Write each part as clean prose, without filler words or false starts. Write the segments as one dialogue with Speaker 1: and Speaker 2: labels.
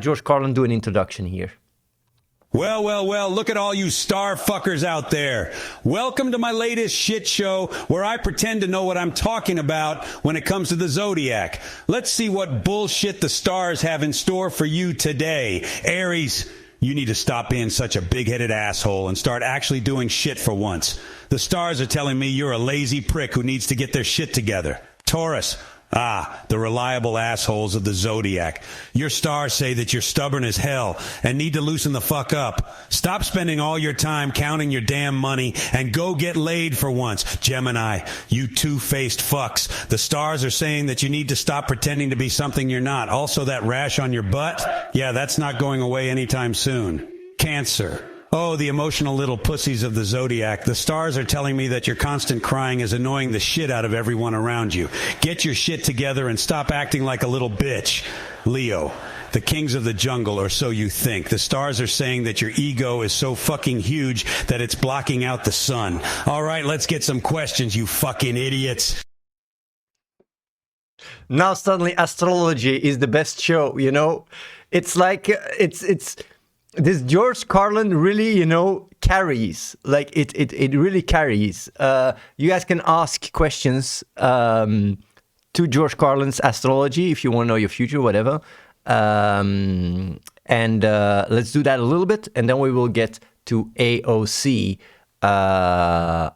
Speaker 1: George Carlin do an introduction here.
Speaker 2: Well, look at all you star fuckers out there. Welcome to my latest shit show where I pretend to know what I'm talking about when it comes to the zodiac. Let's see what bullshit the stars have in store for you today. Aries, you need to stop being such a big-headed asshole and start actually doing shit for once. The stars are telling me you're a lazy prick who needs to get their shit together. Taurus, the reliable assholes of the zodiac. Your stars say that you're stubborn as hell and need to loosen the fuck up. Stop spending all your time counting your damn money and go get laid for once. Gemini, you two-faced fucks. The stars are saying that you need to stop pretending to be something you're not. Also, that rash on your butt, yeah, that's not going away anytime soon. Cancer. Oh, the emotional little pussies of the zodiac. The stars are telling me that your constant crying is annoying the shit out of everyone around you. Get your shit together and stop acting like a little bitch. Leo, the kings of the jungle, or so you think. The stars are saying that your ego is so fucking huge that it's blocking out the sun. All right, let's get some questions, you fucking idiots.
Speaker 1: Now suddenly astrology is the best show, you know? It's like, it's... This George Carlin really, you know, carries. Like, it really carries. You guys can ask questions to George Carlin's astrology if you want to know your future, whatever. And let's do that a little bit, and then we will get to AOC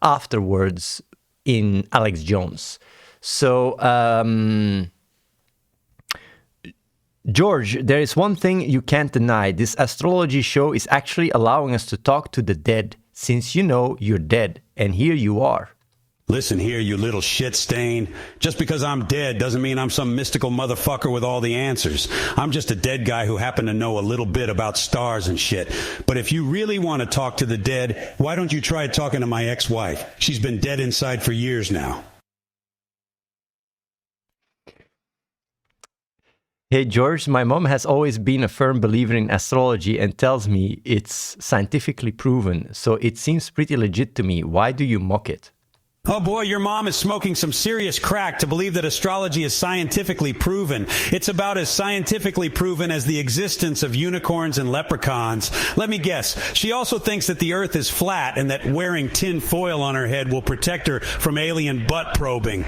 Speaker 1: afterwards in Alex Jones. So... George, there is one thing you can't deny. This astrology show is actually allowing us to talk to the dead, since you know you're dead, and here you are.
Speaker 2: Listen here, you little shit stain. Just because I'm dead doesn't mean I'm some mystical motherfucker with all the answers. I'm just a dead guy who happened to know a little bit about stars and shit. But if you really want to talk to the dead, why don't you try talking to my ex-wife? She's been dead inside for years now.
Speaker 1: Hey George, my mom has always been a firm believer in astrology and tells me it's scientifically proven, so it seems pretty legit to me. Why do you mock it?
Speaker 2: Oh boy, your mom is smoking some serious crack to believe that astrology is scientifically proven. It's about as scientifically proven as the existence of unicorns and leprechauns. Let me guess, she also thinks that the earth is flat and that wearing tin foil on her head will protect her from alien butt probing.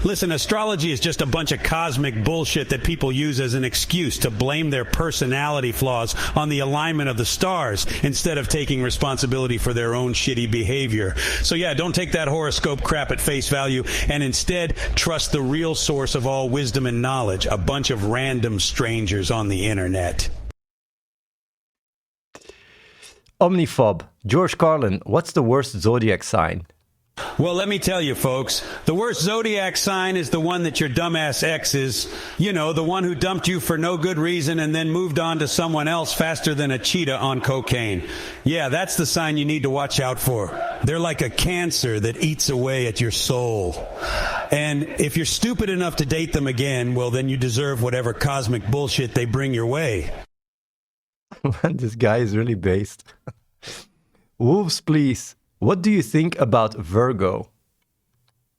Speaker 2: Listen, astrology is just a bunch of cosmic bullshit that people use as an excuse to blame their personality flaws on the alignment of the stars instead of taking responsibility for their own shitty behavior. So yeah, don't take that horoscope crap at face value and instead trust the real source of all wisdom and knowledge, a bunch of random strangers on the internet.
Speaker 1: Omniphob, George Carlin, what's the worst zodiac sign?
Speaker 2: Well, let me tell you, folks, the worst zodiac sign is the one that your dumbass ex is. You know, the one who dumped you for no good reason and then moved on to someone else faster than a cheetah on cocaine. Yeah, that's the sign you need to watch out for. They're like a cancer that eats away at your soul. And if you're stupid enough to date them again, well, then you deserve whatever cosmic bullshit they bring your way.
Speaker 1: This guy is really based. Wolves, please. What do you think about Virgo?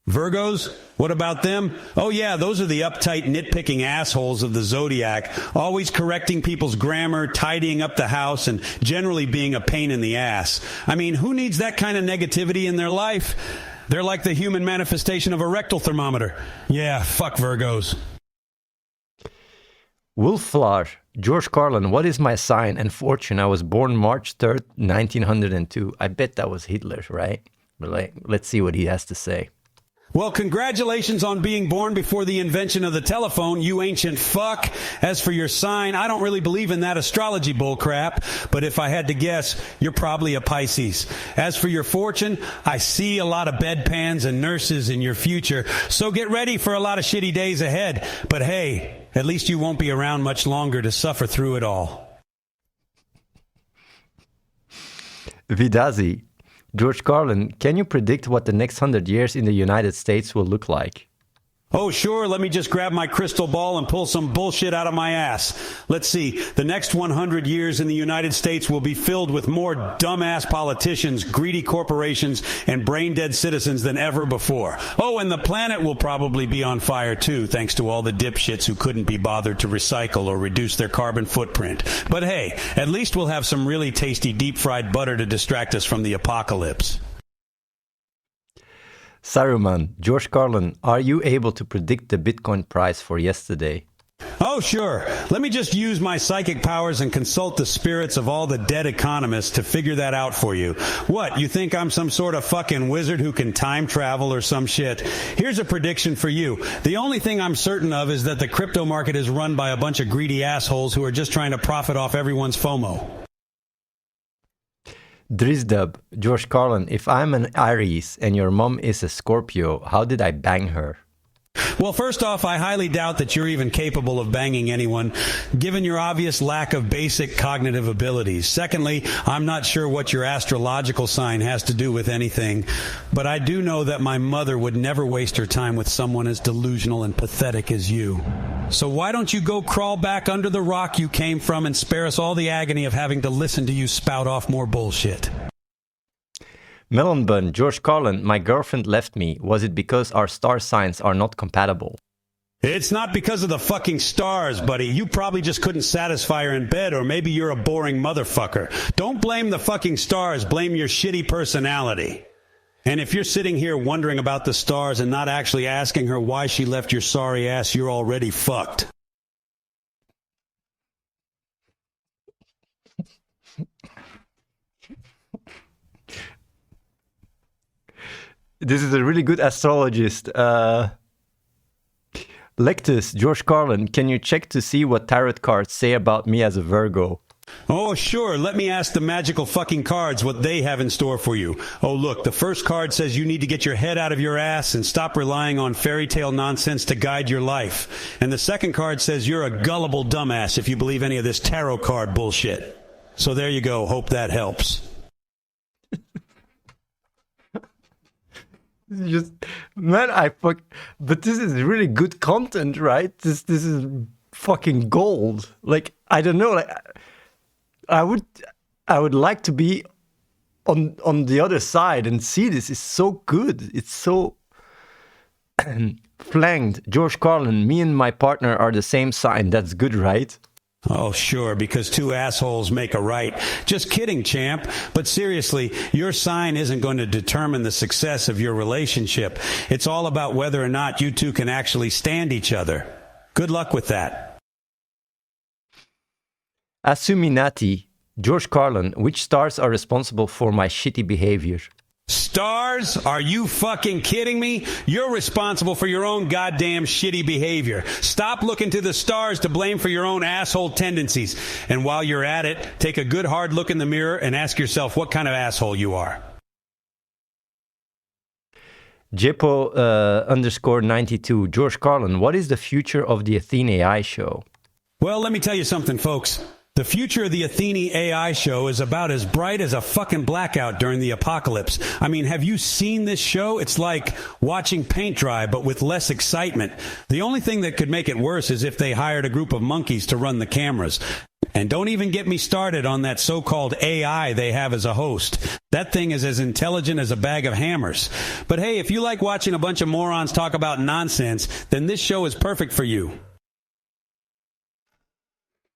Speaker 2: Virgos? What about them? Oh yeah, those are the uptight, nitpicking assholes of the zodiac, always correcting people's grammar, tidying up the house, and generally being a pain in the ass. I mean, who needs that kind of negativity in their life? They're like the human manifestation of a rectal thermometer. Yeah, fuck Virgos.
Speaker 1: Wolflar, George Carlin, what is my sign and fortune? I was born March 3rd, 1902. I bet that was Hitler, right? But let's see what he has to say.
Speaker 2: Well, congratulations on being born before the invention of the telephone, you ancient fuck. As for your sign, I don't really believe in that astrology bullcrap, but if I had to guess, you're probably a Pisces. As for your fortune, I see a lot of bedpans and nurses in your future, so get ready for a lot of shitty days ahead. But hey, at least you won't be around much longer to suffer through it all.
Speaker 1: Vidazi, George Carlin, can you predict what the next 100 years in the United States will look like?
Speaker 2: Oh, sure, let me just grab my crystal ball and pull some bullshit out of my ass. Let's see, the next 100 years in the United States will be filled with more dumbass politicians, greedy corporations, and brain-dead citizens than ever before. Oh, and the planet will probably be on fire too, thanks to all the dipshits who couldn't be bothered to recycle or reduce their carbon footprint. But hey, at least we'll have some really tasty deep-fried butter to distract us from the apocalypse.
Speaker 1: Saruman, George Carlin, are you able to predict the Bitcoin price for yesterday?
Speaker 2: Oh, sure. Let me just use my psychic powers and consult the spirits of all the dead economists to figure that out for you. What, you think I'm some sort of fucking wizard who can time travel or some shit? Here's a prediction for you. The only thing I'm certain of is that the crypto market is run by a bunch of greedy assholes who are just trying to profit off everyone's FOMO.
Speaker 1: Drizdub, George Carlin, if I'm an Aries and your mom is a Scorpio, how did I bang her?
Speaker 2: Well, first off, I highly doubt that you're even capable of banging anyone, given your obvious lack of basic cognitive abilities. Secondly, I'm not sure what your astrological sign has to do with anything, but I do know that my mother would never waste her time with someone as delusional and pathetic as you. So why don't you go crawl back under the rock you came from and spare us all the agony of having to listen to you spout off more bullshit?
Speaker 1: Melon Bun, George Carlin, my girlfriend left me. Was it because our star signs are not compatible?
Speaker 2: It's not because of the fucking stars, buddy. You probably just couldn't satisfy her in bed, or maybe you're a boring motherfucker. Don't blame the fucking stars. Blame your shitty personality. And if you're sitting here wondering about the stars and not actually asking her why she left your sorry ass, you're already fucked.
Speaker 1: This is a really good astrologist. Lectus, George Carlin, can you check to see what tarot cards say about me as a Virgo?
Speaker 2: Oh, sure. Let me ask the magical fucking cards what they have in store for you. Oh, look, the first card says you need to get your head out of your ass and stop relying on fairy tale nonsense to guide your life. And the second card says you're a gullible dumbass if you believe any of this tarot card bullshit. So there you go. Hope that helps.
Speaker 1: Just, man, but this is really good content, right? This is fucking gold. Like, I don't know, like, I would like to be on the other side and see this. It's so good. It's so flanked. George Carlin, me and my partner are the same sign. That's good, right?
Speaker 2: Oh, sure, because two assholes make a right. Just kidding, champ. But seriously, your sign isn't going to determine the success of your relationship. It's all about whether or not you two can actually stand each other. Good luck with that.
Speaker 1: Asuminati, George Carlin, which stars are responsible for my shitty behavior?
Speaker 2: Stars? Are you fucking kidding me? You're responsible for your own goddamn shitty behavior. Stop looking to the stars to blame for your own asshole tendencies. And while you're at it, take a good hard look in the mirror and ask yourself what kind of asshole you are.
Speaker 1: Jepo underscore 92, George Carlin, what is the future of the Athene AI show?
Speaker 2: Well, let me tell you something, folks. The future of the Athene AI show is about as bright as a fucking blackout during the apocalypse. I mean, have you seen this show? It's like watching paint dry, but with less excitement. The only thing that could make it worse is if they hired a group of monkeys to run the cameras. And don't even get me started on that so-called AI they have as a host. That thing is as intelligent as a bag of hammers. But hey, if you like watching a bunch of morons talk about nonsense, then this show is perfect for you.